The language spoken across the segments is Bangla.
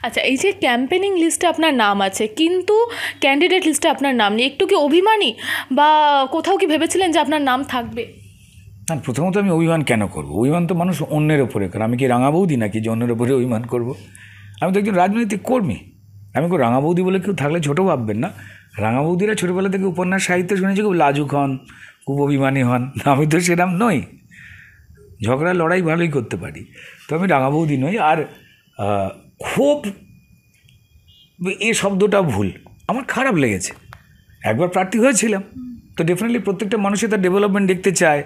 আচ্ছা, এই যে ক্যাম্পেনিং লিস্টে আপনার নাম আছে কিন্তু ক্যান্ডিডেট লিস্টে আপনার নাম নেই, একটু কি অভিমানী বা কোথাও কি ভেবেছিলেন যে আপনার নাম থাকবে? না, প্রথমত আমি অভিমান কেন করব? অভিমান তো মানুষ অন্যের ওপরে করে। আমি কি রাঙা বৌদি নাকি যে অন্যের ওপরে অভিমান করব? আমি তো একজন রাজনৈতিক কর্মী। আমি কেউ রাঙা বৌদি বলে কেউ থাকলে ছোটো ভাববেন না। রাঙা বৌদিরা ছোটোবেলা থেকে উপন্যাস সাহিত্যে শুনেছি খুব লাজুক হন, খুব অভিমানী হন। আমি তো সেরকম নই, ঝগড়া লড়াই ভালোই করতে পারি। তো আমি রাঙা বৌদি নই। আর ক্ষোভ এ শব্দটা ভুল, আমার খারাপ লেগেছে। একবার প্রার্থী হয়েছিলাম, তো ডেফিনেটলি প্রত্যেকটা মানুষই তার ডেভেলপমেন্ট দেখতে চায়।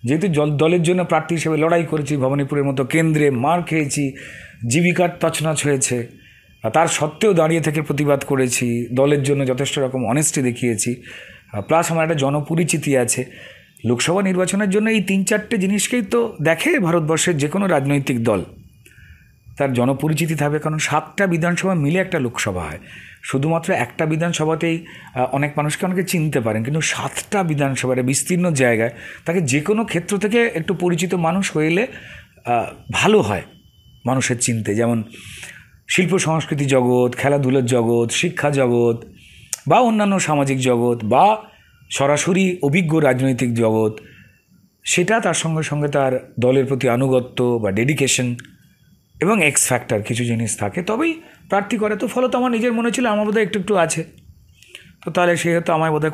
যেহেতু দলের জন্য প্রার্থী হিসেবে লড়াই করেছি, ভবানীপুরের মতো কেন্দ্রে মার খেয়েছি, জীবিকার তছনছ হয়েছে, তার সত্ত্বেও দাঁড়িয়ে থেকে প্রতিবাদ করেছি, দলের জন্য যথেষ্ট রকম অনেস্টি দেখিয়েছি, প্লাস আমার একটা জনপরিচিতি আছে। লোকসভা নির্বাচনের জন্য এই 3-4টে জিনিসকেই তো দেখে ভারতবর্ষের যে কোনো রাজনৈতিক দল। তার জনপরিচিতি থাকবে, কারণ 7টা বিধানসভা মিলে একটা লোকসভা হয়। শুধুমাত্র একটা বিধানসভাতেই অনেক মানুষকে অনেকে চিনতে পারেন, কিন্তু 7টা বিধানসভার বিস্তীর্ণ জায়গায় তাকে যে কোনো ক্ষেত্র থেকে একটু পরিচিত মানুষ হইলে ভালো হয় মানুষের চিনতে। যেমন শিল্প সংস্কৃতি জগৎ, খেলাধুলার জগৎ, শিক্ষা জগৎ বা অন্যান্য সামাজিক জগৎ বা সরাসরি অভিজ্ঞ রাজনৈতিক জগৎ, সেটা তার সঙ্গে সঙ্গে তার দলের প্রতি আনুগত্য বা ডেডিকেশন এবং এক্স ফ্যাক্টর কিছু জিনিস থাকে, তবেই প্রার্থী করে। তো ফলত আমার নিজের মনে ছিল আমার বোধহয় একটু একটু আছে, তো তাহলে সে হয়তো আমায় বোধহয়